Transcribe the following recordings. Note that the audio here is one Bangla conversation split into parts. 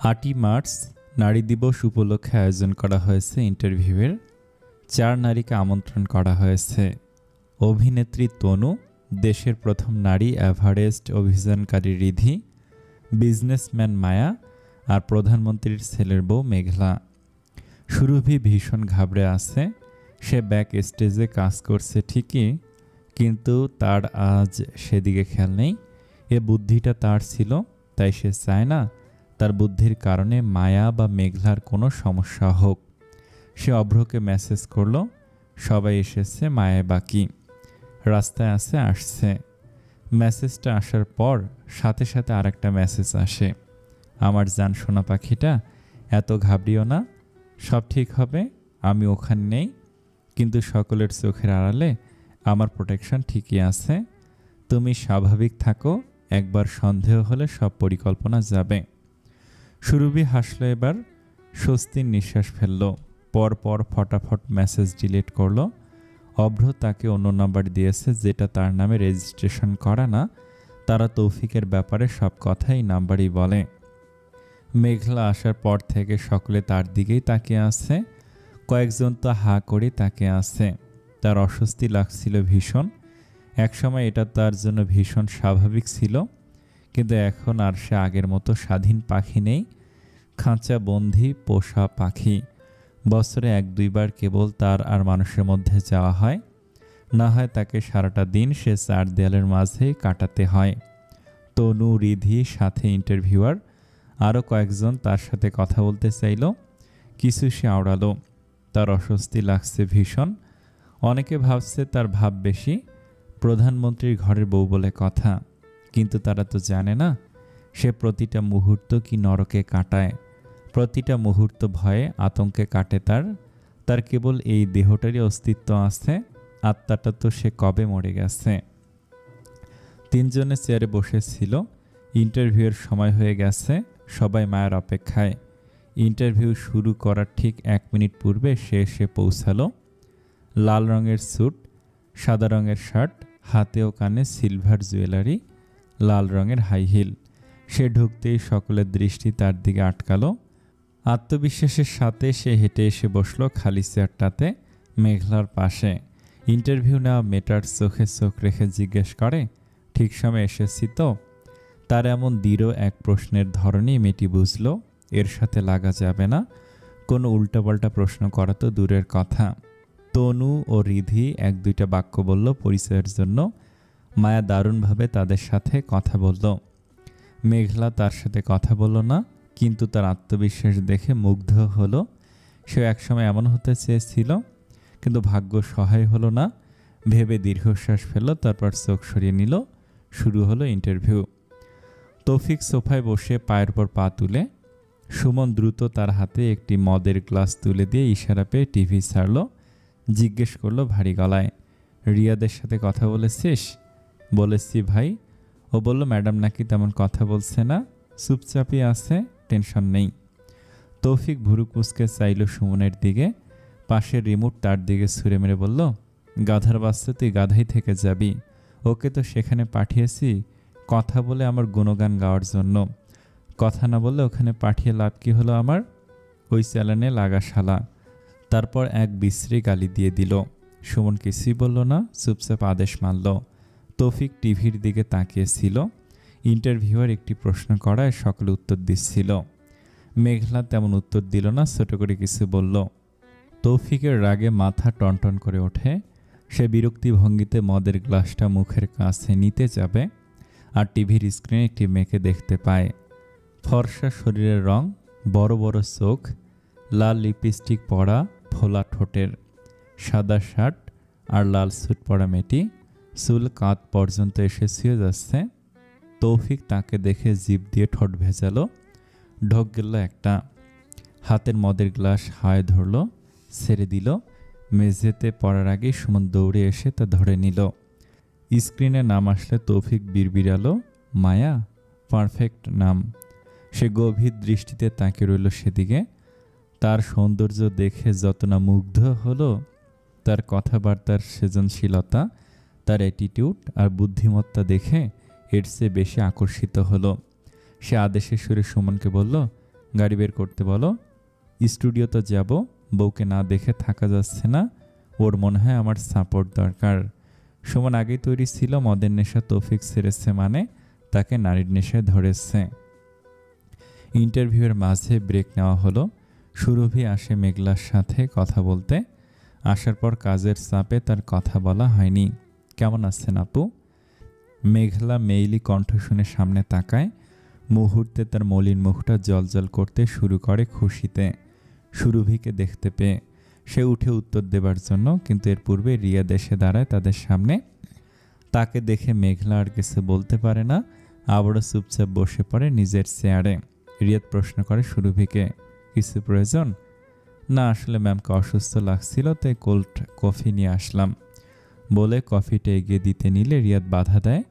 ৮ই মার্চ নারী দিবস উপলক্ষে আয়োজন করা হয়েছে ইন্টারভিউয়ের। ৪ নারীকে আমন্ত্রণ করা হয়েছে। অভিনেত্রী তনু, দেশের প্রথম নারী এভারেস্ট অভিযানকারী রিধি, বিজনেসম্যান মায়া আর প্রধানমন্ত্রীর ছেলের বউ মেঘলা। সুরভি ভীষণ ঘাবড়ে আছে। সে ব্যাক স্টেজে কাজ করছে ঠিকই, কিন্তু তার আজ সেদিকে খেয়াল নেই। এ বুদ্ধিটা তার ছিল, তাই সে চায় না তার বুদ্ধির কারণে মায়া বা মেঘলার কোনো সমস্যা হোক। সে অভ্রকে মেসেজ করলো, সবাই এসেছে, মায়া বাকি, রাস্তায় আসছে। মেসেজটা আসার পর সাথে সাথে আরেকটা মেসেজ আসে, আমার জান সোনা পাখিটা, এত ঘাবড়িও না, সব ঠিক হবে, আমি ওখানে নেই, কিন্তু সকলের চোখের আড়ালে আমার প্রোটেকশন ঠিকই আছে, তুমি স্বাভাবিক থাকো, একবার সন্দেহ হলে সব পরিকল্পনা যাবে। সুরভি হাসলো, এবার স্বস্তির নিঃশ্বাস ফেলল। পর ফটাফট মেসেজ ডিলিট করলো। অভ্র তাকে অন্য নাম্বার দিয়েছে, যেটা তার নামে রেজিস্ট্রেশন করা না। তারা তৌফিকের ব্যাপারে সব কথাই নাম্বারই বলে। মেঘলা আসার পর থেকে সকলে তার দিকেই তাকিয়ে আছে, কয়েকজন তো হা করে তাকিয়ে আছে। তার অস্বস্তি লাগছিল ভীষণ। একসময় এটা তার জন্য ভীষণ স্বাভাবিক ছিল, কিন্তু এখন আর সে আগের মতো স্বাধীন পাখি নেই, খাঁচা বন্দি পোষা পাখি। বছরে ১-২ বার কেবল তার আর মানুষের মধ্যে যাওয়া হয়, না হয় তাকে সারাটা দিন সে ৪ দেয়ালের মাঝেই কাটাতে হয়। তনু, রিধি, সাথে ইন্টারভিউয়ার আরও কয়েকজন তার সাথে কথা বলতে চাইল, কিছু সে আওড়ালো। তার অস্বস্তি লাগছে ভীষণ। অনেকে ভাবছে তার ভাব বেশি, প্রধানমন্ত্রীর ঘরের বউ বলে কথা, কিন্তু তারা তো জানে না সে প্রতিটা মুহূর্ত কি নরকে কাটায়, প্রতিটা মুহূর্ত ভয়ে আতঙ্কে কাটে। তার কেবল এই দেহটারই অস্তিত্ব আছে, আত্মাটা তো সে কবে মরে গেছে। ৩ জনে চেয়ারে বসেছিল। ইন্টারভিউয়ের সময় হয়ে গেছে, সবাই মায়ের অপেক্ষায়। ইন্টারভিউ শুরু করার ঠিক ১ মিনিট পূর্বে সে এসে পৌঁছালো। লাল রঙের স্যুট, সাদা রঙের শার্ট, হাতে ও কানে সিলভার জুয়েলারি, লাল রঙের হাই হিল। সে ঢুকতেই সকলের দৃষ্টি তার দিকে আটকালো। আত্মবিশ্বাসের সাথে সে হেঁটে এসে বসলো খালি চেয়ারটাতে, মেঘলার পাশে। ইন্টারভিউ নেওয়া মেয়েটার চোখে চোখ রেখে জিজ্ঞেস করে, ঠিক সময় এসেছি তো? তার এমন দৃঢ় এক প্রশ্নের ধরনই মেয়েটি বুঝল এর সাথে লাগা যাবে না। কোনো উল্টাপাল্টা প্রশ্ন করা তো দূরের কথা। তনু ও রিধি ১-২টা বাক্য বলল পরিচয়ের জন্য। মায়া দারুণভাবে তাদের সাথে কথা বলল। মেঘলা তার সাথে কথা বলল না, কিন্তু তার আত্মবিশ্বাস দেখে মুগ্ধ হলো। সে একসময় এমন হতে চেয়েছিল, কিন্তু ভাগ্য সহায় হলো না। ভেবে দীর্ঘশ্বাস ফেলল, তারপর চোখ সরিয়ে নিল। শুরু হলো ইন্টারভিউ। তৌফিক সোফায় বসে পায়ের পর পা তুলে। সুমন দ্রুত তার হাতে একটি মদের গ্লাস তুলে দিয়ে ইশারা পেয়ে টিভি ছাড়ল। জিজ্ঞেস করলো ভারী গলায়, রিয়াদের সাথে কথা বলেছিস? বলেছি ভাই। ও বলল, ম্যাডাম নাকি তেমন কথা বলছে না, চুপচাপই আছে, টেনশন নেই। তৌফিক ভুরু কুঁচকে চাইল সুমনের দিকে। পাশের রিমোট তার দিকে ছুঁড়ে মেরে বলল, গাধার বাচ্চা, তুই গাধাই থেকে যাবি। ওকে তো সেখানে পাঠিয়েছি কথা বলে আমার গুণগান গাওয়ার জন্য, কথা না বললে ওখানে পাঠিয়ে লাভ কি হলো আমার? ওই চ্যানেলে লাগা শালা। তারপর এক বিশ্রী গালি দিয়ে দিল। সুমন কিছুই বলল না, চুপচাপ আদেশ মানল। তৌফিক টিভির দিকে তাকিয়েছিল। ইন্টারভিউয়ার একটি প্রশ্ন করায় সকলে উত্তর দিচ্ছিল। মেঘলা তেমন উত্তর দিল না, ছোট করে কিছু বলল। তৌফিকের রাগে মাথা টনটন করে ওঠে। সে বিরক্তি ভঙ্গিতে মদের গ্লাসটা মুখের কাছে নিতে যাবে, আর টিভির স্ক্রিনে একটি মেয়েকে দেখতে পায়। ফর্সা শরীরের রং, বড় বড় চোখ, লাল লিপস্টিক পরা, ফোলা ঠোঁটের, সাদা শার্ট আর লাল স্যুট পরা মেয়েটি, চুল কাঁধ পর্যন্ত এসে ছুঁয়ে যাচ্ছে। তৌফিক তাকে দেখে জিভ দিয়ে ঠোঁট ভেজালো। ঢোক গেল একটা। হাতের মদের গ্লাস হায় ধরল, ছেড়ে দিল। মেঝেতে পড়ার আগে সুমন দৌড়ে এসে তা ধরে নিল। স্ক্রিনে নাম আসলে তৌফিক বিড়বিড়ালো, মায়া, পারফেক্ট নাম। সে গভীর দৃষ্টিতে তাকিয়ে রইল সেদিকে। তার সৌন্দর্য দেখে যত না মুগ্ধ হলো, তার কথাবার্তার সৃজনশীলতা, তার অ্যাটিটিউড আর বুদ্ধিমত্তা দেখে এর চেয়ে বেশি আকর্ষিত হলো। সে আদেশের সুরে সুমনকে বলল, গাড়ি বের করতে বলো। স্টুডিওতে যাব, বউকে না দেখে থাকা যাচ্ছে না। ওর মনে হয় আমার সাপোর্ট দরকার। সুমন আগেই তৈরি ছিল, মদের নেশা তৌফিক ছেড়েছে মানে তাকে নারীর নেশায় ধরেছে। ইন্টারভিউয়ের মাঝে ব্রেক নেওয়া হলো। সুরভি আসে মেঘলার সাথে কথা বলতে। আসার পর কাজের চাপে তার কথা বলা হয়নি। কেমন আছেন আপু? মেঘলা মেইলি কণ্ঠ শুনে সামনে তাকায়। মুহূর্তে তার মলিন মুখটা জ্বলজ্বল করতে শুরু করে খুশিতে, সুরভিকে দেখতে পেয়ে। সে উঠে উত্তর দেবার জন্য, কিন্তু এর পূর্বে রিয়াদ এসে দাঁড়ায় তাদের সামনে। তাকে দেখে মেঘলা আর কিছু বলতে পারে না, আবারও চুপচাপ বসে পড়ে নিজের চেয়ারে। রিয়াদ প্রশ্ন করে সুরভিকে, কিছু প্রয়োজন? না, আসলে ম্যামকে অসুস্থ লাগছিল, তাই কোল্ড কফি নিয়ে আসলাম বলে কফিটা এগিয়ে দিতে নিলে রিয়াদ বাধা দেয়,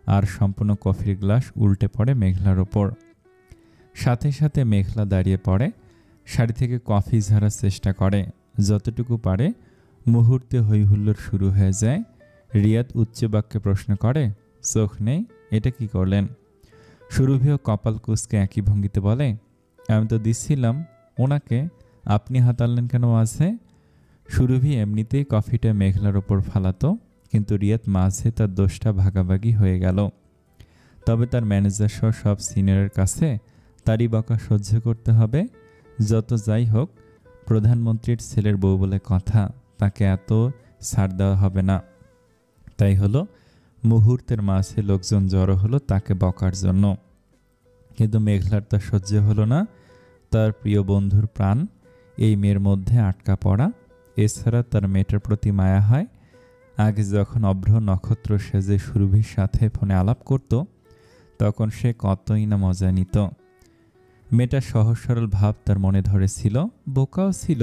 আর সম্পূর্ণ কফির গ্লাস উল্টে পড়ে মেঘলার ওপর। সাথে সাথে মেঘলা দাঁড়িয়ে পড়ে, শাড়ি থেকে কফি ঝাড়ার চেষ্টা করে, যতটুকু পারে। মুহূর্তে হইহুল্লোড় শুরু হয়ে যায়। রিয়াদ উচ্চ বাক্যে প্রশ্ন করে, চোখ নেই, এটা কি করলেন? সুরভিও কপাল কুঁচকে একই ভঙ্গিতে বলে, আমি তো দিচ্ছিলাম ওনাকে, আপনি হাতালেন কেন আছে? সুরভি এমনিতেই কফিটা মেঘলার ওপর ফালাতো, কিন্তু রিয়াদ মাঝে তার দোষটা ভাগাভাগি হয়ে গেল। তবে তার ম্যানেজার সহ সব সিনিয়রের কাছে তারই বকা সহ্য করতে হবে। যত যাই হোক, প্রধানমন্ত্রীর ছেলের বউ বলে কথা, তাকে এত ছাড় দেওয়া হবে না। তাই হলো, মুহূর্তের মাঝে লোকজন জড়ো হলো তাকে বকার জন্য। কিন্তু মেঘলার তা সহ্য হলো না। তার প্রিয় বন্ধুর প্রাণ এই মেয়ের মধ্যে আটকা পড়া, এছাড়া তার মেয়েটার প্রতি মায়া হয়। আগে যখন অভ্র নক্ষত্র সেজে সুরভির সাথে ফোনে আলাপ করত, তখন সে কতই না মজা নিত। মেয়েটার সহজ সরল ভাব তার মনে ধরেছিল, বোকাও ছিল।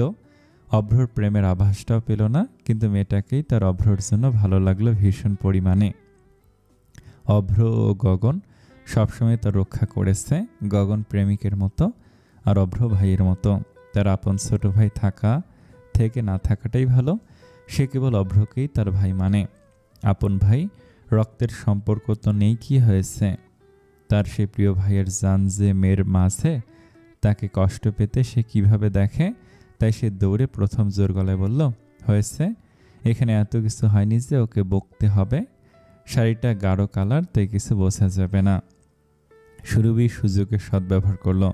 অভ্রর প্রেমের আভাসটাও পেল না, কিন্তু মেয়েটাকেই তার অভ্রর জন্য ভালো লাগলো ভীষণ পরিমাণে। অভ্র ও গগন সবসময় তার রক্ষা করেছে, গগন প্রেমিকের মতো আর অভ্র ভাইয়ের মতো। তার আপন ছোট ভাই থাকা থেকে না থাকাটাই ভালো। সে কেবল অভ্রকেই তার ভাই মানে। আপন ভাই, রক্তের সম্পর্ক তো নেই, কি হয়েছে? তার সে প্রিয় ভাইয়ের জান যে মেয়ের মাঝে, তাকে কষ্ট পেতে সে কিভাবে দেখে। তাই সে দৌড়ে প্রথম জোর গলায় বলল, হয়েছে, এখানে এত কিছু হয়নি যে ওকে বকতে হবে। শাড়িটা গাঢ় কালার, তাই কিছু বোঝা যাবে না। সুরভি সুযোগের সদ্ব্যবহার করলো,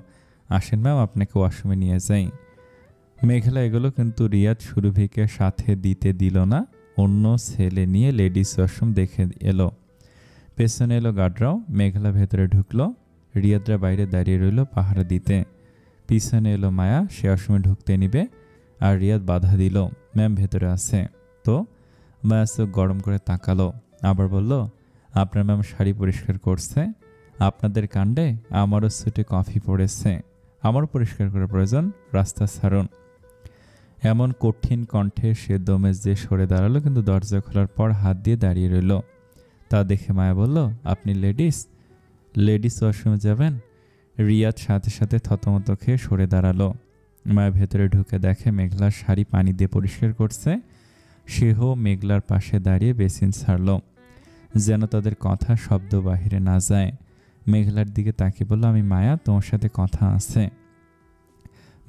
আসেন ম্যাম, আপনাকে ওয়াশরুমে নিয়ে যাই। মেঘলা এগুলো, কিন্তু রিয়াদ সুরভিকে সাথে দিতে দিল না। অন্য ছেলে নিয়ে লেডিস ওয়াশরুম দেখে এলো। পেছনে এলো গার্ডরাও। মেঘলা ভেতরে ঢুকলো, রিয়াদরা বাইরে দাঁড়িয়ে রইল পাহারা দিতে। পিছনে এলো মায়া, সে ওয়াশরুমে ঢুকতে নিবে, আর রিয়াদ বাধা দিল, ম্যাম ভেতরে আছে। তো মায়া চোখ গরম করে তাকালো, আবার বলল, আপনার ম্যাম শাড়ি পরিষ্কার করছে। আপনাদের কাণ্ডে আমারও স্যুটে কফি পড়েছে, আমারও পরিষ্কার করার প্রয়োজন, রাস্তা ছাড়ুন। এমন কঠিন কণ্ঠে সে দমে যে সরে দাঁড়ালো, কিন্তু দরজা খোলার পর হাত দিয়ে দাঁড়িয়ে রইল। তা দেখে মায়া বলল, আপনি লেডিস ওয়াশরুমে যাবেন? রিয়াদ সাথে সাথে থতমত খেয়ে সরে দাঁড়ালো। মায়া ভেতরে ঢুকে দেখে মেঘলার শাড়ি পানি দিয়ে পরিষ্কার করছে। সেও মেঘলার পাশে দাঁড়িয়ে বেসিন ছাড়ল, যেন তাদের কথা শব্দ বাহিরে না যায়। মেঘলার দিকে তাকিয়ে বলল, আমি মায়া, তোমার সাথে কথা আছে।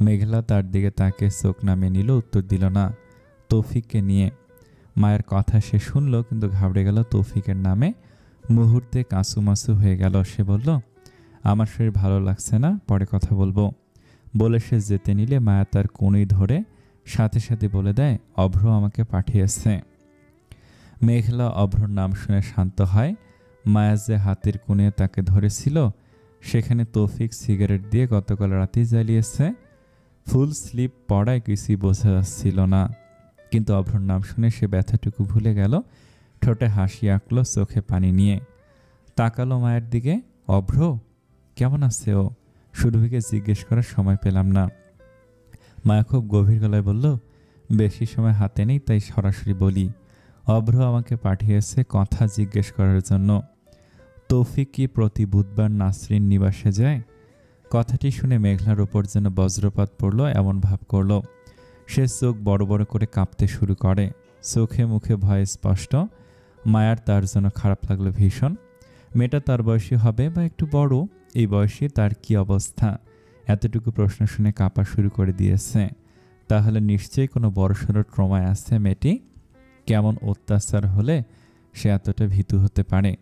মেঘলা তার দিকে তাকে চোখ নামিয়ে নিল, উত্তর দিল না। তৌফিককে নিয়ে। মায়ের কথা সে শুনল, কিন্তু ঘাবড়ে গেল তৌফিকের নামে। মুহূর্তে কাঁচুমাচু হয়ে গেল। সে বলল, আমার শরীর ভালো লাগছে না, পরে কথা বলবো বলে সে যেতে নিলে মায়া তার কোণই ধরে সাথে সাথে বলে দেয়, অভ্র আমাকে পাঠিয়েছে। মেঘলা অভ্রর নাম শুনে শান্ত হয়। মায়া যে হাতের কোণে তাকে ধরেছিল, সেখানে তৌফিক সিগারেট দিয়ে গতকাল রাতেই জ্বালিয়েছে। ফুল স্লিপ পড়ায় কিছুই বোঝা যাচ্ছিল না, কিন্তু অভ্রর নাম শুনে সে ব্যথাটুকু ভুলে গেল। ঠোঁটে হাসি আঁকলো, চোখে পানি নিয়ে তাকালো মায়ের দিকে। অভ্র কেমন আছে ও? সুরভিকে জিজ্ঞেস করার সময় পেলাম না। মায়া খুব গভীর গলায় বলল, বেশি সময় হাতে নেই, তাই সরাসরি বলি। অভ্র আমাকে পাঠিয়েছে কথা জিজ্ঞেস করার জন্য। তৌফিক কি প্রতি বুধবার নাসরিন নিবাসে যায়? কথাটি শুনে মেঘলার ওপর যেন বজ্রপাত পড়ল এমন ভাব করল। সে চোখ বড় বড় করে কাঁপতে শুরু করে, চোখে মুখে ভয় স্পষ্ট। মায়ার তার জন্য খারাপ লাগলো ভীষণ। মেয়েটা তার বয়সী হবে বা একটু বড়, এই বয়সে তার কি অবস্থা? এতটুকু প্রশ্ন শুনে কাঁপা শুরু করে দিয়েছে। তাহলে নিশ্চয়ই কোনো বড়সড় ট্রমায় আছে মেয়েটি। কেমন অত্যাচার হলে সে এতটা ভীতু হতে পারে?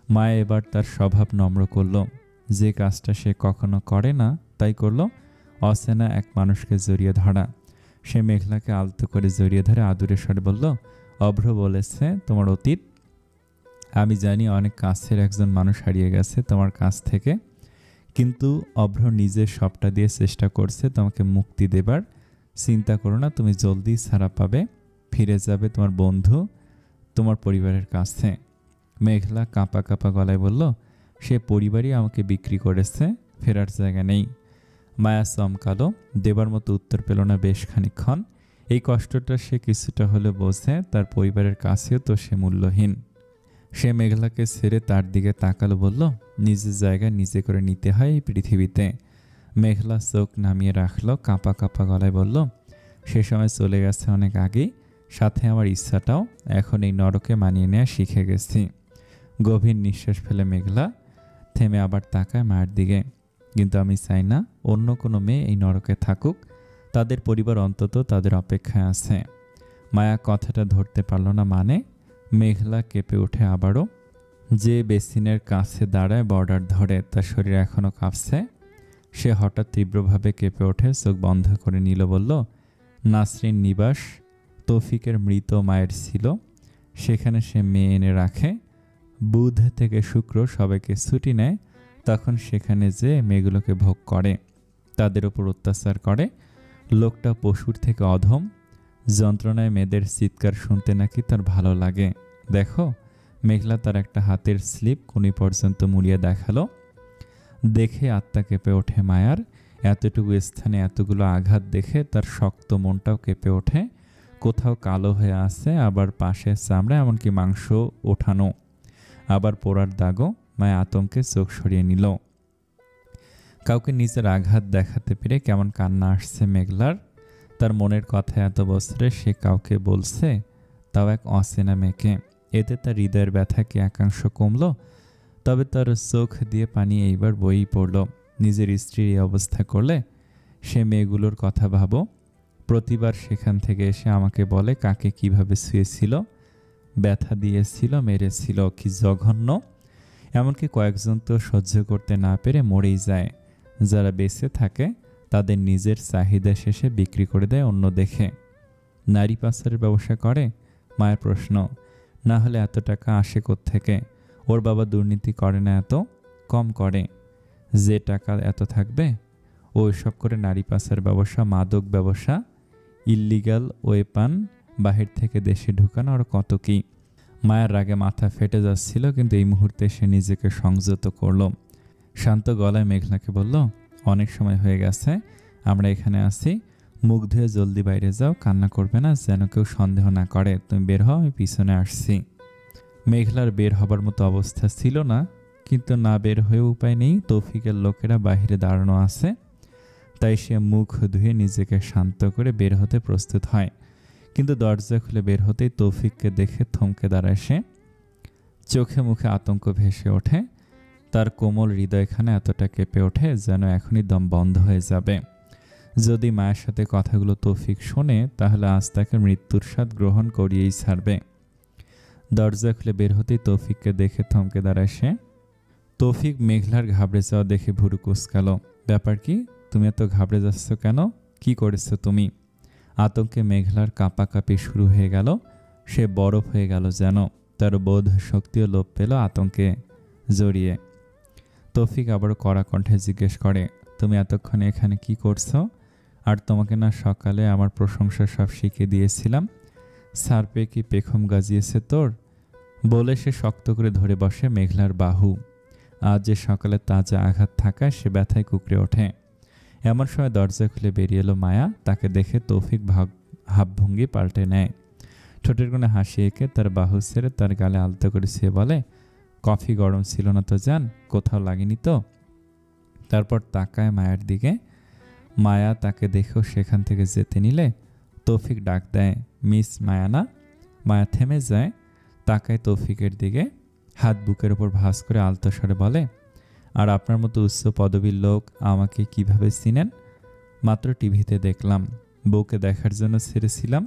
মায়া এবার তার স্বভাব নম্র করল। যে কাজটা সে কখনো করে না তাই করল, অচেনা এক মানুষকে জড়িয়ে ধরা। সে মেঘলাকে আলতো করে জড়িয়ে ধরে আদুরে স্বরে বলল, অভ্র বলেছে তোমার অতীত। আমি জানি অনেক কাছের একজন মানুষ হারিয়ে গেছে তোমার কাছ থেকে, কিন্তু অভ্র নিজে সবটা দিয়ে চেষ্টা করছে তোমাকে মুক্তি দেবার। চিন্তা করো না, তুমি জলদি ছাড়া পাবে, ফিরে যাবে তোমার বন্ধু, তোমার পরিবারের কাছে। মেঘলা কাঁপা কাঁপা গলায় বলল, সে পরিবারই আমাকে বিক্রি করেছে, ফেরার জায়গা নেই। মায়া চমকালো, দেবার মতো উত্তর পেল না বেশ খানিকক্ষণ। এই কষ্টটা সে কিছুটা হলে বোঝে, তার পরিবারের কাছেও তো সে মূল্যহীন। সে মেঘলাকে ছেড়ে তার দিকে তাকালো, বলল, নিজের জায়গা নিজে করে নিতে হয় এই পৃথিবীতে। মেঘলা চোখ নামিয়ে রাখলো, কাঁপা কাঁপা গলায় বলল, সে সময় চলে গেছে অনেক আগেই, সাথে আমার ইচ্ছাটাও। এখন এই নরকে মানিয়ে নেওয়া শিখে গেছি। গভীর নিঃশ্বাস ফেলে মেঘলা থেমে আবার তাকায় মায়ের দিকে। কিন্তু আমি চাই না অন্য কোনো মেয়ে এই নরকে থাকুক, তাদের পরিবার অন্তত তাদের অপেক্ষায় আছে। মায়া কথাটা ধরতে পারল না, মানে? মেঘলা কেঁপে ওঠে আবারও। যে বেসিনের কাছে দাঁড়ায় বর্ডার ধরে, তার শরীর এখনও কাঁপছে। সে হঠাৎ তীব্রভাবে কেঁপে ওঠে, চোখ বন্ধ করে নিল, বলল, নাসরিন নিবাস তৌফিকের মৃত মায়ের ছিল, সেখানে সে মেয়ে এনে রাখে। বুধ থেকে শুক্র সবাইকে ছুটি নেয়, তখন সেখানে যে মেয়েগুলোকে ভোগ করে, তাদের ওপর অত্যাচার করে। লোকটা পশুর থেকে অধম, যন্ত্রণায় মেয়েদের চিৎকার শুনতে নাকি তার ভালো লাগে। দেখো। মেঘলা তার একটা হাতের স্লিপ কোনি পর্যন্ত মুড়িয়ে দেখালো। দেখে আত্মা কেঁপে ওঠে মায়ার। এতটুকু স্থানে এতগুলো আঘাত দেখে তার শক্ত মনটাও কেঁপে ওঠে। কোথাও কালো হয়ে আছে, আবার পাশে চামড়া, এমনকি মাংস ওঠানো, আবার পোড়ার দাগও। মায়া আতঙ্কে চোখ সরিয়ে নিল। কাউকে নিজের আঘাত দেখাতে পেরে কেমন কান্না আসছে মেঘলার। তার মনের কথা এত বছরে সে কাউকে বলছে, তাও এক অচেনা মেয়েকে। এতে তার হৃদয়ের ব্যথা কি একাংশ কমল? তবে তার চোখ দিয়ে পানি এইবার বইই পড়ল। নিজের স্ত্রীর এই অবস্থা করলে সে মেয়েগুলোর কথা ভাবো। প্রতিবার সেখান থেকে এসে আমাকে বলে কাকে কিভাবে শুয়েছিল, ব্যথা দিয়েছিল, মেরেছিল, কি জঘন্য। এমনকি কয়েকজন তো সহ্য করতে না পেরে মরেই যায়। যারা বেঁচে থাকে তাদের নিজের চাহিদা শেষে বিক্রি করে দেয় অন্য দেখে। নারী পাচারের ব্যবসা করে? মায়ের প্রশ্ন। না হলে এত টাকা আসে কোত্থেকে? ওর বাবা দুর্নীতি করে না? এত কম করে। যে টাকা এত থাকবে, ও এসব করে নারী পাচার ব্যবসা, মাদক ব্যবসা, ইল্লিগাল ওয়েপান বাহির থেকে দেশে ঢুকানো, আর কত কি। মায়ের রাগে মাথা ফেটে যাচ্ছিল, কিন্তু এই মুহূর্তে সে নিজেকে সংযত করল। শান্ত গলায় মেঘলাকে বলল, অনেক সময় হয়ে গেছে, আমরা এখানে আছি, মুখ ধুয়ে জলদি বাইরে যাও, কান্না করবে না, যেন কেউ সন্দেহ না করে। তুমি বের হও, আমি পিছনে আসছি। মেঘলার বের হবার মতো অবস্থা ছিল না, কিন্তু না বের হয়ে উপায় নেই। তৌফিকের লোকেরা বাহিরে দাঁড়ানো আছে, তাই সে মুখ ধুয়ে নিজেকে শান্ত করে বের হতে প্রস্তুত হয়। কিন্তু দরজা খুলে বের হতেই তৌফিককে দেখে থমকে দাঁড়ায় সে। চোখে মুখে আতঙ্ক ভেসে ওঠে। তার কোমল হৃদয়খানে এতটা কেঁপে ওঠে যেন এখনই দম বন্ধ হয়ে যাবে। যদি মায়ের সাথে কথাগুলো তৌফিক শোনে, তাহলে আজ তাকে মৃত্যুর স্বাদ গ্রহণ করিয়েই ছাড়বে। দরজা খুলে বের হতেই তৌফিককে দেখে থমকে দাঁড়ায় সে। তৌফিক মেঘলার ঘাবড়ে যাওয়া দেখে ভুরু কুঁচকালো। ব্যাপার কি? তুমি এত ঘাবড়ে যাচ্ছ কেন? কি করেছো তুমি? আতঙ্কে মেঘলার কাঁপাকাঁপি শুরু হয়ে গেল। সে বরফ হয়ে গেল যেন। তার বোধ শক্তিও লোপ পেল আতঙ্কে জড়িয়ে। তৌফিক আবারও কড়া কণ্ঠে জিজ্ঞেস করে, তুমি এতক্ষণে এখানে কি করছো? আর তোমাকে না সকালে আমার প্রশংসা সব শিখিয়ে দিয়েছিলাম, স্যার পেয়ে কি পেখম গাজিয়েছে তোর? বলে সে শক্ত করে ধরে বসে মেঘলার বাহু। আজ যে সকালে তাজা আঘাত থাকায় সে ব্যথায় কুঁকড়ে ওঠে। এমন সময় দরজা খুলে বেরিয়ে এলো মায়া। তাকে দেখে তৌফিক ভাবভঙ্গি পাল্টে নেয়। ঠোঁটের কোণে হাসি এঁকে তার বাহু ছেড়ে তার গালে আলতো করে সে বলে, কফি গরম ছিল না তো জান? কোথাও লাগেনি তো? তারপর তাকায় মায়ের দিকে। মায়া তাকে দেখেও সেখান থেকে যেতে নিলে তৌফিক ডাক দেয়, মিস মায়ানা। মায়া থেমে যায়, তাকায় তৌফিকের দিকে, হাত বুকের ওপর ভাঁজ করে আলতো স্বরে বলে, আর আপনার মতো উচ্চ পদবীর লোক আমাকে কিভাবে চিনেন? মাত্র টিভিতে দেখলাম, বউকে দেখার জন্য ছেড়েছিলাম,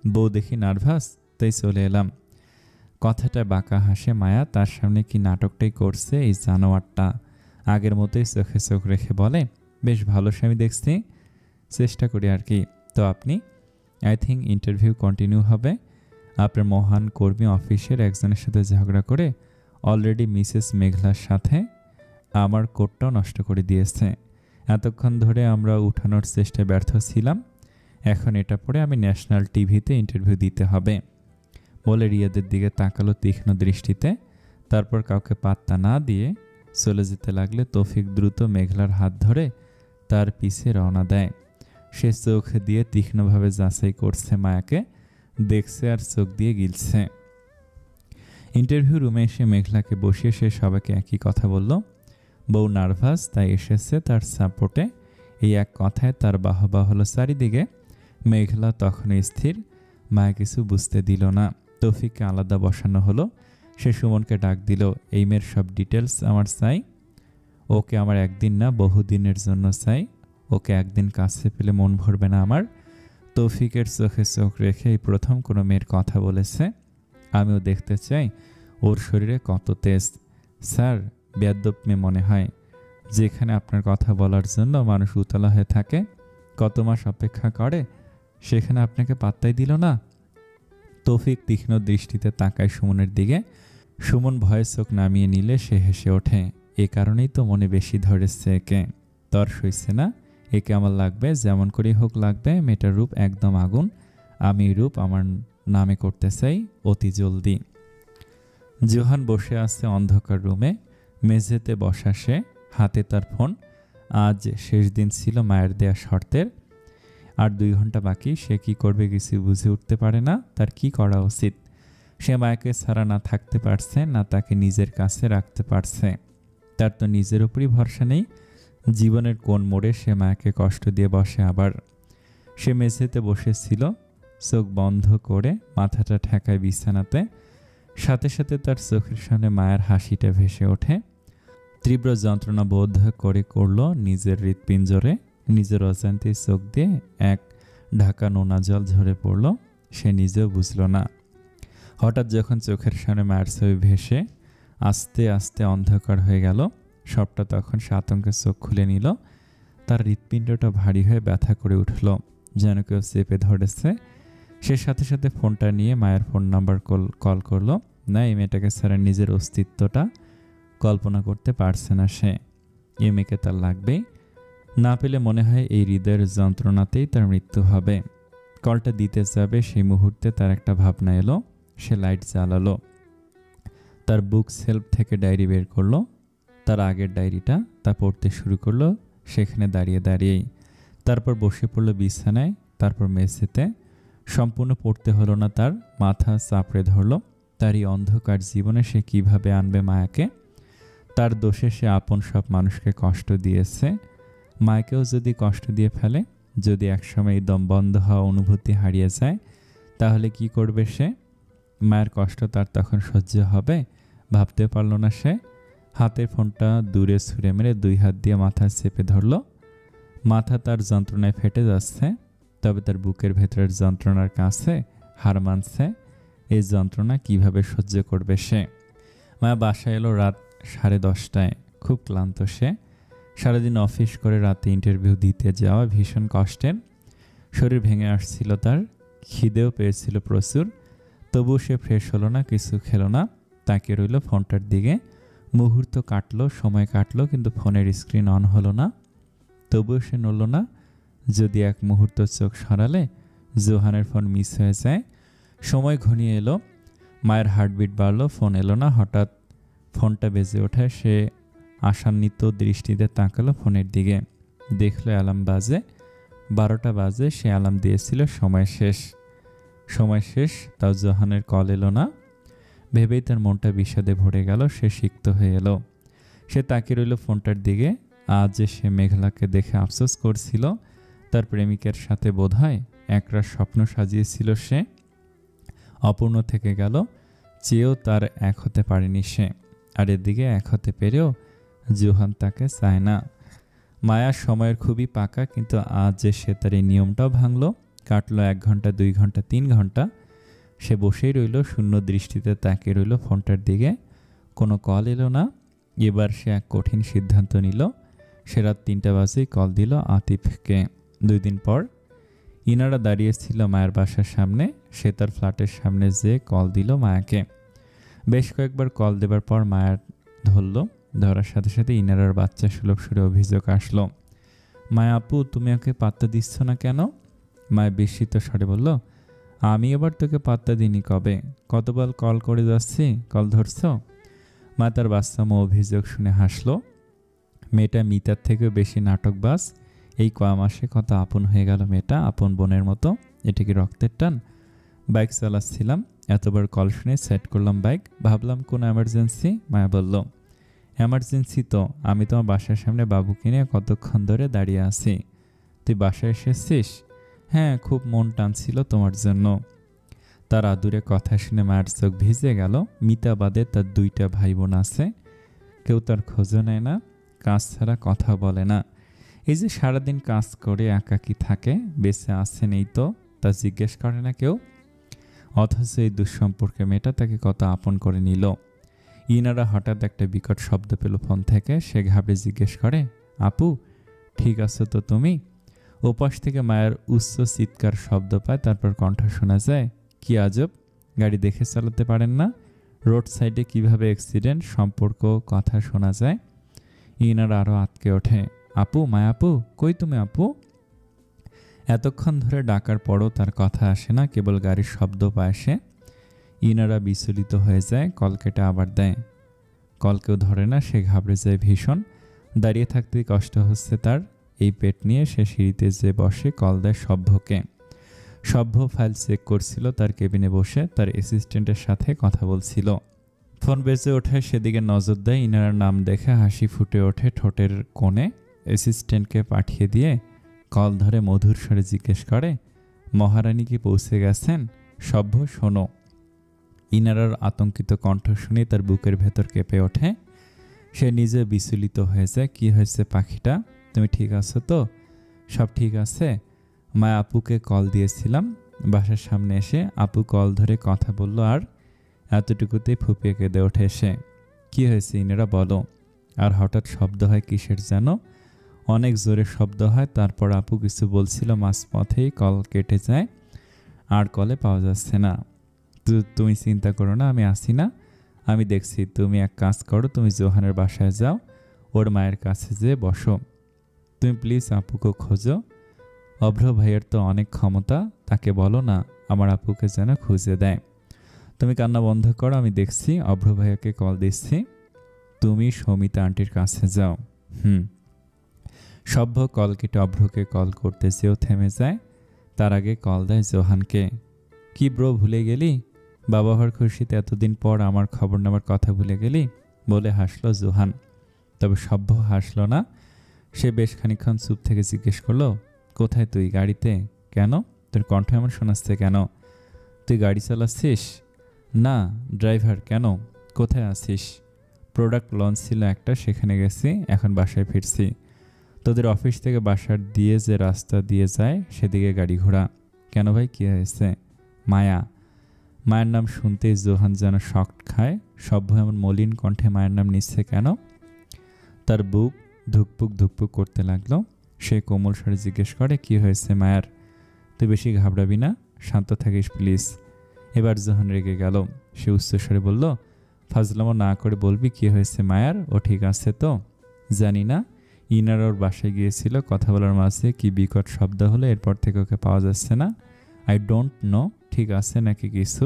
বউ দেখি নার্ভাস, তাই চলে এলাম। কথাটা বাঁকা হাসে মায়া। তার সামনে কি নাটকটাই করছে এই জানোয়ারটা। আগের মতোই চোখে চোখ রেখে বলে, বেশ ভালো স্বামী দেখছি, চেষ্টা করি আর কি। তো আপনি? আই থিঙ্ক ইন্টারভিউ কন্টিনিউ হবে। আপনার মহান কর্মী অফিসের একজনের সাথে ঝগড়া করে অলরেডি মিসেস মেঘলার সাথে আমার কোটটাও নষ্ট করে দিয়েছে। এতক্ষণ ধরে আমরা উঠানোর চেষ্টায় ব্যর্থ ছিলাম, এখন এটা পরে আমি ন্যাশনাল টিভিতে ইন্টারভিউ দিতে হবে বলে রিয়াদের দিকে তাকালো তীক্ষ্ণ দৃষ্টিতে। তারপর কাউকে পাত্তা না দিয়ে চলে যেতে লাগলে তৌফিক দ্রুত মেঘলার হাত ধরে তার পিছে রওনা দেয়। সে চোখ দিয়ে তীক্ষ্ণভাবে যাচাই করছে মায়াকে, দেখছে আর চোখ দিয়ে গিলছে। ইন্টারভিউ রুমে এসে মেঘলাকে বসিয়ে সে সবাইকে একই কথা বলল, বউ নার্ভাস, তাই এসেছে তার সাপোর্টে। এই এক কথায় তার বাহবা হলো চারিদিকে। মেঘলা তখনই স্থির, মায়া কিছু বুঝতে দিল না। তৌফিককে আলাদা বসানো হলো। সে সুমনকে ডাক দিল, এই মেয়ের সব ডিটেলস আমার চাই। ওকে আমার একদিন না বহুদিনের জন্য চাই। ওকে একদিন কাছে পেলে মন ভরবে না আমার। তৌফিকের চোখে চোখ রেখে এই প্রথম কোনো মেয়ের কথা বলেছে। আমিও দেখতে চাই ওর শরীরে কত তেজ। স্যার, বেয়াদ্দপ মেয়ে মনে হয়। যেখানে আপনার কথা বলার জন্য মানুষ উতলা হয়ে থাকে, কত মাস অপেক্ষা করে, সেখানে আপনাকে পাত্তাই দিল না। তৌফিক তীক্ষ্ণ দৃষ্টিতে তাকায় সুমনের দিকে। সুমন ভয়ে চোখ নামিয়ে নিলে সে হেসে ওঠে। এ কারণেই তো মনে বেশি ধরেছে একে। তর সইছে না, একে আমার লাগবে, যেমন করেই হোক লাগবে। মেয়েটার রূপ একদম আগুন, আমি রূপ আমার নামে করতে চাই অতি জলদি। জোহান বসে আছে অন্ধকার রুমে, মেঝেতে বসা সে, হাতে তার ফোন। আজ শেষ দিন ছিল মায়ের দেয়া শর্তের। আর 2 ঘন্টা বাকি। সে কি করবে কিছু বুঝে উঠতে পারে না, তার কি করা উচিত। সে মায়াকে ছাড়া না থাকতে পারছে, না তাকে নিজের কাছে রাখতে পারছে। তার তো নিজের উপরই ভরসা নেই। জীবনের কোন মোড়ে সে মায়াকে কষ্ট দিয়ে বসে আবার। সে মেঝেতে বসেছিল, চোখ বন্ধ করে মাথাটা ঠেকায় বিছানাতে। সাথে সাথে তার চোখের সামনে মায়ের হাসিটা ভেসে ওঠে। তীব্র যন্ত্রণা বোধ করে করল নিজের হৃৎপিঞ্জরে। নিজের অজান্তে চোখ দিয়ে এক ঢাকা নোনা জল ঝরে পড়ল। সে নিজেও বুঝল না। হঠাৎ যখন চোখের সামনে মায়ের ছবি ভেসে আস্তে আস্তে অন্ধকার হয়ে গেল, সবটা তখন সে আতঙ্কে চোখ খুলে নিল। তার হৃৎপিণ্ডটা ভারী হয়ে ব্যথা করে উঠল, যেন কেউ চেপে ধরেছে। সে সাথে সাথে ফোনটা নিয়ে মায়ের ফোন নাম্বার কল করলো। না, এই মেয়েটাকে ছাড়া নিজের অস্তিত্বটা কল্পনা করতে পারছে না সে। এই মেয়েকে তার লাগবেই, না পেলে মনে হয় এই হৃদয়ের যন্ত্রণাতেই তার মৃত্যু হবে। কলটা দিতে যাবে সেই মুহূর্তে তার একটা ভাবনা এলো। সে লাইট জ্বালালো, তার বুক সেলফ থেকে ডায়েরি বের করলো। তার আগের ডায়েরিটা তা পড়তে শুরু করলো সেখানে দাঁড়িয়ে দাঁড়িয়েই। তারপর বসে পড়লো বিছানায়, তারপর মেঝেতে। সম্পূর্ণ পড়তে হলো না তার, মাথা চাপড়ে ধরলো। তারই অন্ধকার জীবনে সে কিভাবে আনবে মায়াকে। তার দোষে সে আপন সব মানুষকে কষ্ট দিয়েছে। মায়াকেও যদি কষ্ট দিয়ে ফেলে, যদি একসময় দম বন্ধ হওয়া অনুভূতি হারিয়ে যায়, তাহলে কি করবে সে? মায়ের কষ্ট তার তখন সহ্য হবে? ভাবতে পারল না সে। হাতের ফোনটা দূরে ছুঁড়ে মেরে 2 হাত দিয়ে মাথা চেপে ধরল। মাথা তার যন্ত্রণায় ফেটে যাচ্ছে, তবে তার বুকের ভেতরের যন্ত্রণার কাছে হার মানছে। এই যন্ত্রণা কিভাবে সহ্য করবে সে? মায়া বাসায় এলো রাত 10:30টায়। খুব ক্লান্ত সে। সারাদিন অফিস করে রাতে ইন্টারভিউ দিতে যাওয়া ভীষণ কষ্টের। শরীর ভেঙে আসছিল তার, খিদেও পেয়েছিল প্রচুর। তবুও সে ফ্রেশ হলো না, কিছু খেলো না, তাকিয়ে রইল ফোনটার দিকে। মুহূর্ত কাটলো, সময় কাটলো, কিন্তু ফোনের স্ক্রিন অন হলো না। তবুও সে নড়ল না। যদি এক মুহূর্ত চোখ সরালে জোহানের ফোন মিস হয়ে যায়। সময় ঘনিয়ে এলো, মায়ের হার্টবিট বাড়লো, ফোন এলো না। হঠাৎ ফোনটা বেজে ওঠায় সে আশান্বিত দৃষ্টিতে তাকালো ফোনের দিকে। দেখলো অ্যালার্ম বাজে। 12টা বাজে। সে অ্যালার্ম দিয়েছিল, সময় শেষ। সময় শেষ, তাও জোহানের কল এলো না। ভেবেই তার মনটা বিষাদে ভরে গেল। সে সিক্ত হয়ে এলো। সে তাকিয়ে রইল ফোনটার দিকে। আজ যে সে মেঘলাকে দেখে আফসোস করছিল, তার প্রেমিকের সাথে বোধহয় একরাশ স্বপ্ন সাজিয়েছিল সে, অপূর্ণ থেকে গেল। চেয়েও তার এক হতে পারেনি সে। আর এদিকে এক হতে পেরেও জোহান তাকে চায় না। মায়া সময়ের খুবই পাকা, কিন্তু আজ যে সে তার এই নিয়মটাও ভাঙল। কাটলো 1 ঘন্টা, 2 ঘন্টা, 3 ঘন্টা। সে বসেই রইল, শূন্য দৃষ্টিতে তাকিয়ে রইল ফোনটার দিকে। কোনো কল এলো না। এবার সে এক কঠিন সিদ্ধান্ত নিল। সে রাত 3টা বাজেই কল দিল আতিফকে। 2 দিন পর ইনারা দাঁড়িয়েছিল মায়ের বাসার সামনে। সে তার ফ্ল্যাটের সামনে যেয়ে কল দিল মায়াকে। বেশ কয়েকবার কল দেবার পর মায়া ধরল। ধরার সাথে সাথে ইনারার বাচ্চা সুলভ সুরে অভিযোগ আসলো, মায়া আপু, তুমি ওকে পাত্তা দিচ্ছ না কেন? মায়া বিস্মিত স্বরে বলল, আমি আবার তোকে পাত্তা দিইনি কবে? কতবার কল করে যাচ্ছি, কল ধরছ? মা তার বাচ্চামো অভিযোগ শুনে হাসলো। মেয়েটা মিতার থেকেও বেশি নাটকবাজ। এই কয় মাসে কত আপন হয়ে গেল মেয়েটা, আপন বোনের মতো। এটা কি রক্তের টান? বাইক চালাচ্ছিলাম, এতবার কল শুনে সেট করলাম বাইক। ভাবলাম কোনো এমার্জেন্সি। মায়া বলল, এমার্জেন্সি তো? আমি তোমার বাসার সামনে বাবুকে নিয়ে কতক্ষণ ধরে দাঁড়িয়ে আছি। তুই বাসায় এসেছিস? হ্যাঁ, খুব মন টানছিল তোমার জন্য। তার আদুরে কথা শুনে মায়ের চোখ ভিজে গেল। মিতা বাদে তার 2টা ভাই বোন আছে, কেউ তার খোঁজও নেয় না, কাজ ছাড়া কথা বলে না। এই যে সারাদিন কাজ করে একাকী থাকে, বেঁচে আছে নেই তো তা জিজ্ঞেস করে না কেউ। অথচ এই দুঃসম্পর্কে মেয়েটা তাকে কত আপন করে নিল। ইনারা হঠাৎ একটা বিকট শব্দ পেল ফোন থেকে। সে ঘাবড়ে জিজ্ঞেস করে, আপু, ঠিক আছো তো তুমি? ওপাশ থেকে মায়ের উচ্চ চিৎকার শব্দ পায়, তারপর কণ্ঠ শোনা যায়, কি আজব, গাড়ি দেখে চালাতে পারেন না? রোড সাইডে কিভাবে অ্যাক্সিডেন্ট? সম্পর্ক কথা শোনা যায়। ইনারা আরও আটকে ওঠে, আপু, মায়া আপু, কই তুমি আপু? এতক্ষণ ধরে ডাকার পরও তার কথা আসে না, কেবল গাড়ির শব্দ পায় সে। ইনারা বিচলিত হয়ে যায়, কল কেটে আবার দেয়। কল কেউ ধরে না, সে ঘাবড়ে যায় ভীষণ। দাঁড়িয়ে থাকতেই কষ্ট হচ্ছে তার। এই পেট নিয়ে সে সিঁড়িতে যে বসে কল দেয় সভ্যকে। সভ্য ফাইল চেক করছিল, তার কেবিনে বসে তার অ্যাসিস্ট্যান্টের সাথে কথা বলছিল। ফোন বেজে ওঠে, সেদিকে নজর দেয়। ইনারার নাম দেখে হাসি ফুটে ওঠে ঠোঁটের কোণে। অ্যাসিস্ট্যান্টকে পাঠিয়ে দিয়ে কল ধরে মধুর স্বরে জিজ্ঞেস করে, মহারানী কি পৌঁছে গেছেন? সভ্য, শোনো। ইনারার আতঙ্কিত কণ্ঠ শুনে তার বুকের ভেতর কেঁপে ওঠে। সে নিজে বিচলিত হয়ে যায়। কি হয়েছে পাখিটা, তুমি ঠিক আছো তো? সব ঠিক আছে। মায়া আপুকে কল দিয়েছিলাম। বাসার সামনে এসে আপু কল ধরে কথা বলল, আর এতটুকুতেই ফুপিয়ে কেঁদে ওঠে সে। কি হয়েছে ইনারা, বলো। আর হঠাৎ শব্দ হয় কিসের যেন, অনেক জোরে শব্দ হয়। তারপর আপু কিছু বলছিল, মাঝপথেই কল কেটে যায়, আর কলে পাওয়া যাচ্ছে না। তুমি চিন্তা করো না, আমি আসি না, আমি দেখছি। তুমি এক কাজ করো, তুমি জোহানের বাসায় যাও, ওর মায়ের কাছে যেয়ে বসো। তুমি প্লিজ আপুকে খোঁজো। অভ্র ভাইয়ের তো অনেক ক্ষমতা, তাকে বলো না আমার আপুকে যেন খুঁজে দেয়। তুমি কান্না বন্ধ করো, আমি দেখছি। অভ্র ভাইয়াকে কল দিচ্ছি, তুমি সমিতা আন্টির কাছে যাও। সভ্য কল কেটে অভ্রকে কল করতে যেও থেমে যায়। তার আগে কল দেয় জোহানকে। কি ব্রো, ভুলে গেলি? বাবা হওয়ার খুশিতে এতদিন পর আমার খবর নেওয়ার কথা ভুলে গেলি? বলে হাসলো জোহান। তবে সভ্য হাসলো না। সে বেশ খানিকক্ষণ চুপ থেকে জিজ্ঞেস করলো, কোথায় তুই? গাড়িতে? কেন? তোর কণ্ঠ এমন শোনাচ্ছে কেন? তুই গাড়ি চালাচ্ছিস? না, ড্রাইভার। কেন? কোথায় আছিস? প্রোডাক্ট লঞ্চ ছিল একটা, সেখানে গেছি, এখন বাসায় ফিরছি। তোদের অফিস থেকে বাসার দিয়ে যে রাস্তা দিয়ে যায় সেদিকে গাড়ি ঘোড়া। কেন ভাই, কী হয়েছে? মায়া। মায়ের নাম শুনতেই জোহান যেন শক খায়। সভ্য এমন মলিন কণ্ঠে মায়ের নাম নিচ্ছে কেন? তার বুক ধুকপুক ধুকপুক করতে লাগলো। সে কোমল স্বরে জিজ্ঞেস করে, কি হয়েছে মায়ার? তুই বেশি ঘাবড়াবি না, শান্ত থাকিস প্লিজ। এবার জোহান রেগে গেল। সে উচ্চস্বরে বলল, ফাজলামো না করে বলবি কি হয়েছে মায়ার? ও ঠিক আছে তো? জানি না। ইনার ওর বাসায় গিয়েছিল, কথা বলার মাঝে কি বিকট শব্দ হলো, এরপর থেকে ওকে পাওয়া যাচ্ছে না। আই ডোন্ট নো ঠিক আছে নাকি কিছু।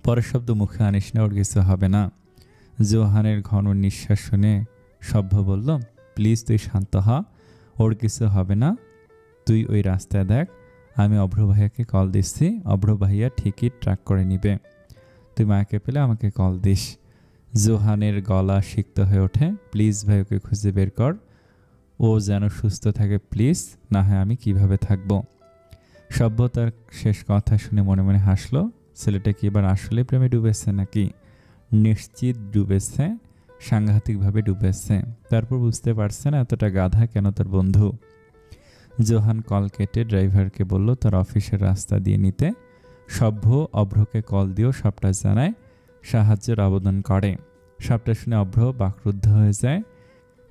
পরের শব্দ মুখে আনিস না, ওর কিছু হবে না। জোহানের ঘন নিঃশ্বাস শুনে সভ্য বলল, প্লিজ তুই শান্ত হ, ওর কিছু হবে না। তুই ওই রাস্তায় দেখ, আমি অভ্র ভাইয়াকে কল দিচ্ছি। অভ্র ভাইয়া ঠিকই ট্র্যাক করে নিবে। তুই মায়াকে পেলে আমাকে কল দিস। জোহানের গলা সিক্ত হয়ে ওঠে, প্লিজ ভাই, ওকে খুঁজে বের কর, ও যেন সুস্থ থাকে প্লিজ, না হয় আমি কিভাবে থাকবো। সভ্য তার শেষ কথা শুনে মনে মনে হাসলো। ছেলেটা কি এবার আসলে প্রেমে ডুবেছে নাকি? নিশ্চিত ডুবেছে। সাংঘাতিকভাবে ডুবেছে। তারপর বুঝতে পারছে না এতটা গাধা কেন তার বন্ধু। জোহান কল কেটে ড্রাইভারকে বলল তার অফিসের রাস্তা দিয়ে নিতে। সভ্য অভ্রকে কল দিয়েও সবটা জানায়, সাহায্যের আবেদন করে। সবটা শুনে অভ্র বাকরুদ্ধ হয়ে যায়।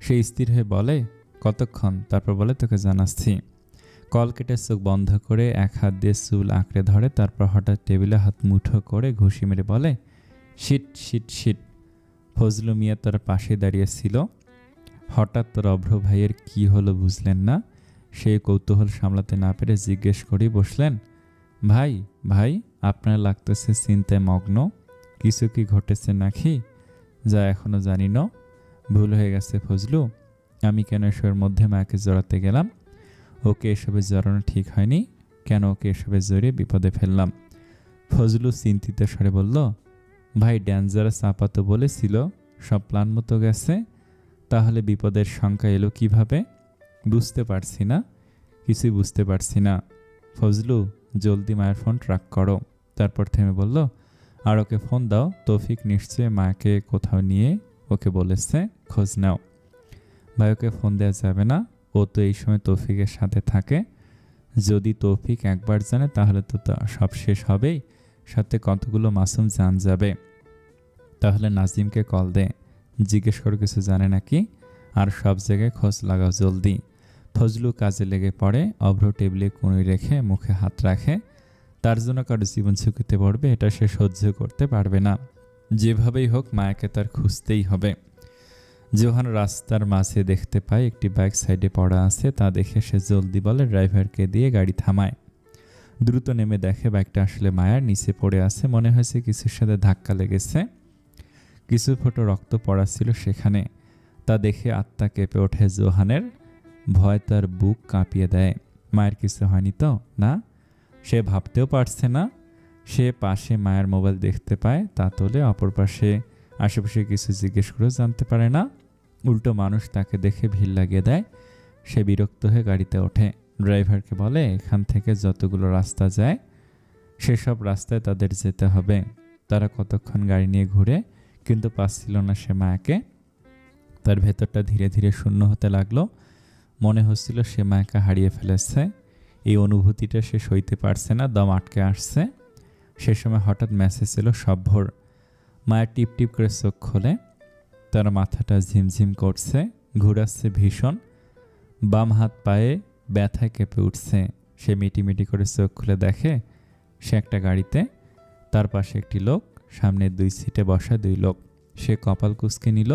সে স্থির হয়ে বলে, কতক্ষণ? তারপর বলে, তোকে জানাচ্ছি। কল কেটে চোখ বন্ধ করে এক হাত দিয়ে চুল আঁকড়ে ধরে। তারপর হঠাৎ টেবিলে হাত মুঠো করে ঘুষি মেরে বলে, শিট শিট শিট। ফজলু মিয়া তার পাশে দাঁড়িয়েছিল। হঠাৎ তোর অভ্র ভাইয়ের কি হলো বুঝলেন না। সেই কৌতূহল সামলাতে না পেরে জিজ্ঞেস করেই বসলেন, ভাই ভাই আপনার লাগতেছে চিন্তায় মগ্ন। কিছু কি ঘটেছে নাকি, যা এখনো জানি না? ভুল হয়ে গেছে ফজলু। আমি কেন এসবের মধ্যে মাকে জড়াতে গেলাম? ওকে এসবে জড়ানো ঠিক হয়নি। কেন ওকে এসবে জড়িয়ে বিপদে ফেললাম? ফজলু চিন্তিত স্বরে বলল, ভাই ডেঞ্জারাস আপা তো বলেছিল সব প্ল্যান মতো গেছে, তাহলে বিপদের সংখ্যা এলো কিভাবে? বুঝতে পারছি না, কিছুই বুঝতে পারছি না। ফজলু জলদি মায়ের ফোন ট্র্যাক করো। তারপর থেমে বলল, আর ওকে ফোন দাও, তৌফিক নিশ্চয়ই মাকে কোথাও নিয়ে ওকে বলেছে, খোঁজ নাও। ভাই ওকে ফোন দেওয়া যাবে না, ও তো এই সময় তৌফিকের সাথে থাকে। যদি তৌফিক একবার জানে তাহলে তো সব শেষ হবেই, সাথে কতগুলো মাসুম জান যাবে। তাহলে নাজিমকে কল দে, জিজ্ঞেস করো কিছু জানে নাকি, আর সব জায়গায় খোঁজ লাগাও জলদি। ফজলু কাজে লেগে পড়ে। অভ্র টেবিলে কনুই রেখে মুখে হাত রাখে। তার জন্য কারো জীবন ঝুঁকিতে পড়বে এটা সে সহ্য করতে পারবে না। যেভাবেই হোক মায়াকে তার খুঁজতেই হবে। জোহান রাস্তার মাঝে দেখতে পায় একটি বাইক সাইডে পড়া আছে। তা দেখে সে জলদি বলে ড্রাইভারকে দিয়ে গাড়ি থামায়। দ্রুত নেমে দেখে বাইকটা আসলে মায়ার, নিচে পড়ে আছে। মনে হয়েছে কিছুর সাথে ধাক্কা লেগেছে। কিছু ফোঁটা রক্ত পড়া ছিল সেখানে। তা দেখে আত্মা কেঁপে ওঠে জোহানের। ভয় তার বুক কাঁপিয়ে দেয়। মায়ের কিছু হয়নি তো না? সে ভাবতেও পারছে না। সে পাশে মায়ের মোবাইল দেখতে পায়, তা তোলে। অপর পাশে আশেপাশে কিছু জিজ্ঞেস করেও জানতে পারে না। উল্টো মানুষ তাকে দেখে ভিড় লাগিয়ে দেয়। সে বিরক্ত হয়ে গাড়িতে ওঠে। ড্রাইভারকে বলে এখান থেকে যতগুলো রাস্তা যায় সেসব রাস্তায় তাদের যেতে হবে। তারা কতক্ষণ গাড়ি নিয়ে ঘুরে, কিন্তু পাচ্ছিল না সে মায়াকে। তার ভেতরটা ধীরে ধীরে শূন্য হতে লাগলো। মনে হচ্ছিল সে মায়াকে হারিয়ে ফেলেছে। এই অনুভূতিটা সে সইতে পারছে না, দম আটকে আসছে। সে সময় হঠাৎ মেসেজ এলো সভ্যর। মায়া টিপ টিপ করে চোখ খোলে। তার মাথাটা ঝিমঝিম করছে, ঘুরাচ্ছে ভীষণ। বাম হাত পায়ে ব্যথায় কেঁপে উঠছে। সে মিটিমিটি করে চোখ খুলে দেখে সে একটা গাড়িতে। তার পাশে একটি লোক, সামনে 2 সিটে বসা 2 লোক। সে কপাল কুঁচকে নিল।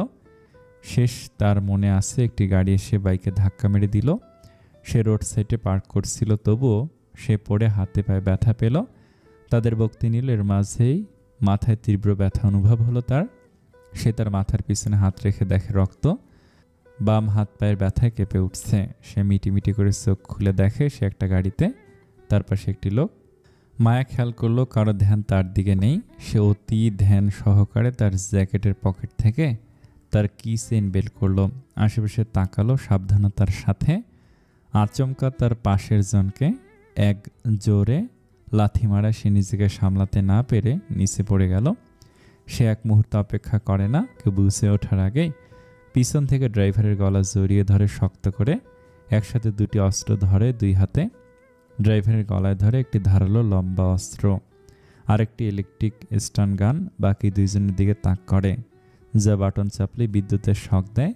শেষ তার মনে আছে একটি গাড়ি এসে বাইকে ধাক্কা মেরে দিল। সে রোড সাইডে পার্ক করছিল, তবুও সে পড়ে হাতে পায়ে ব্যথা পেল। তাদের বক্তি নিল। এর মাঝেই মাথায় তীব্র ব্যথা অনুভব হলো তার। সে তার মাথার পিছনে হাত রেখে দেখে রক্ত। বাম হাত পায়ের ব্যথায় কেঁপে উঠছে। সে মিটিমিটি করে চোখ খুলে দেখে সে একটা গাড়িতে, তার পাশে একটি লোক। মায়া খেয়াল করলো কারো ধ্যান তার দিকে নেই। সে অতি ধ্যান সহকারে তার জ্যাকেটের পকেট থেকে তার কি চেইন বের করলো। আশেপাশে তাকালো সাবধানতার সাথে। আচমকা তার পাশের জনকে এক জোরে লাথি মারা সে নিজেকে সামলাতে না পেরে নিচে পড়ে গেল। সে এক মুহূর্ত অপেক্ষা করে না। কেউ বুঝে ওঠার আগেই পিছন থেকে ড্রাইভারের গলা জড়িয়ে ধরে শক্ত করে। একসাথে 2টি অস্ত্র ধরে 2 হাতে। ড্রাইভারের গলায় ধরে একটি ধারালো লম্বা অস্ত্র, আরেকটি ইলেকট্রিক স্টান গান। বাকি 2 জনের দিকে তাক করে, যা বাটন চাপলে বিদ্যুতের শক দেয়।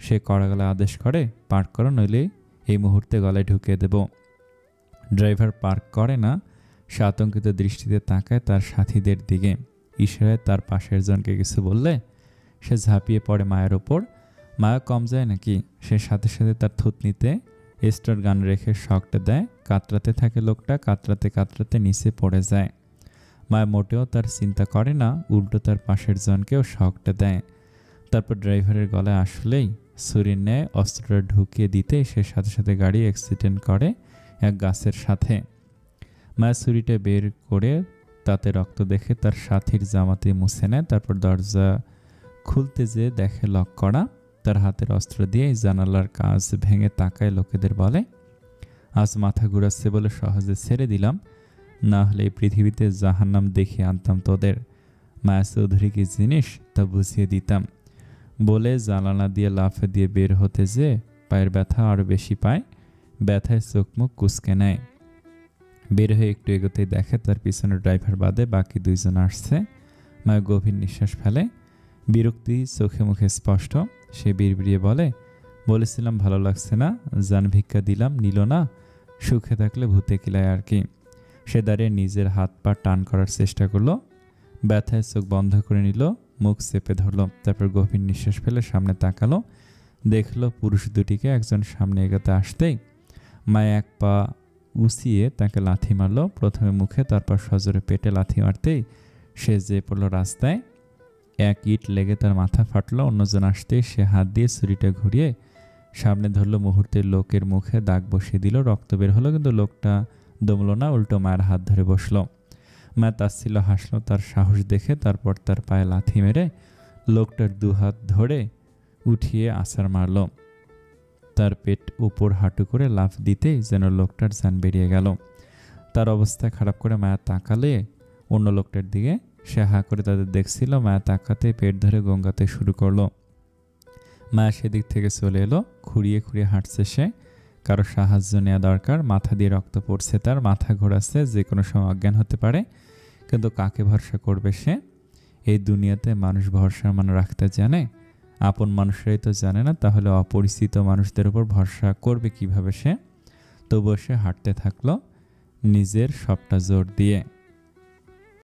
সে কড়া গলায় আদেশ করে, পার্ক করো, নইলে এই মুহূর্তে গলায় ঢুকিয়ে দেব। ড্রাইভার পার্ক করে না। সে আতঙ্কিত দৃষ্টিতে তাকায় তার সাথীদের দিকে। ইশারায় তার পাশের জনকে কিছু বললে সে ঝাঁপিয়ে পড়ে মায়ের ওপর। মায়া কম যায় নাকি? সে সাথে সাথে তার থুতনিতে স্টার গান রেখে শকটা দেয়। কাতরাতে থাকে লোকটা। কাতরাতে কাতরাতে নিচে পড়ে যায়। মায়া মোটেও তার চিন্তা করে না, উল্টো তার পাশের জনকেও শকটা দেয়। তারপর ড্রাইভারের গলায় আসলেই ছুরির ন্যায় অস্ত্রটা ঢুকিয়ে দিতে সে সাথে সাথে গাড়ি অ্যাক্সিডেন্ট করে এক গাছের সাথে। মায়া ছুরিটা বের করে তাতে রক্ত দেখে তার সাথীর জামাতে মুছে নেয়। তারপর দরজা খুলতে যেয়ে দেখে লক করা। তার হাতের অস্ত্র দিয়ে জানালার কাজ ভেঙে তাকায় লোকেদের বলে, আজ মাথা ঘুরাচ্ছে বলে সহজে ছেড়ে দিলাম, না হলে এই পৃথিবীতে জাহান্নাম দেখিয়ে আনতাম তোদের। মায়া চৌধুরী কি জিনিস তা বুঝিয়ে দিতাম। বলে জানালা দিয়ে লাফে দিয়ে বের হতে যে পায়ের ব্যথা আরও বেশি পায়। ব্যথায় চোখ মুখ কুঁচকে নেয়। বের হয়ে একটু এগোতেই দেখে তার পিছনের ড্রাইভার বাদে বাকি দুইজন আসছে। মায়া গভীর নিঃশ্বাস ফেলে, বিরক্তি চোখে মুখে স্পষ্ট। সে বিড়বিড়িয়ে বলে, বলেছিলাম ভালো লাগছে না, জান ভিক্ষা দিলাম, নিল না। সুখে থাকলে ভূতে কিলায় আর কি। সে দাঁড়িয়ে নিজের হাত পা টান করার চেষ্টা করলো। ব্যথায় চোখ বন্ধ করে নিল, মুখ চেপে ধরলো। তারপর গভীর নিঃশ্বাস ফেলে সামনে তাকালো, দেখলো পুরুষ দুটিকে। একজন সামনে এগোতে আসতেই মায়া এক পা উঁচিয়ে তাকে লাথি মারল। প্রথমে মুখে, তারপর সজোরে পেটে লাথি মারতেই সে যে পড়লো রাস্তায়। এক ইট লেগে তার মাথা ফাটলো। অন্যজন আসতেই সে হাত দিয়ে ছুরিটা ঘুরিয়ে সামনে ধরলো। মুহূর্তে লোকের মুখে দাগ বসিয়ে দিল। রক্ত বের হলো, কিন্তু লোকটা দমলো না, উল্টো মায়ের হাত ধরে বসলো। মা তাচ্ছিল্য হাসলো তার সাহস দেখে। তারপর তার পায়ে লাথি মেরে লোকটার দুহাত ধরে উঠিয়ে আছাড় মারল। তার পেট উপর হাঁটু করে লাফ দিতেই যেন লোকটার জান বেরিয়ে গেল। তার অবস্থা খারাপ করে মায়া তাকালে অন্য লোকটার দিকে। সে হা করে তাদের দেখছিল। মায়া তাকাতে পেট ধরে গঙ্গাতে শুরু করলো। মায়া সেদিক থেকে চলে এলো। খুঁড়িয়ে খুঁড়িয়ে হাঁটছে সে। কারো সাহায্য নেওয়া দরকার। মাথা দিয়ে রক্ত পড়ছে, তার মাথা ঘোরাচ্ছে, যে কোনো সময় অজ্ঞান হতে পারে। কিন্তু কাকে ভরসা করবে সে? এই দুনিয়াতে মানুষ ভরসা রাখতে জানে, আপন মানুষরাই তো জানে না, তাহলে অপরিচিত মানুষদের উপর ভরসা করবে কিভাবে সে? তবুও সে হাঁটতে থাকলো নিজের সবটা জোর দিয়ে।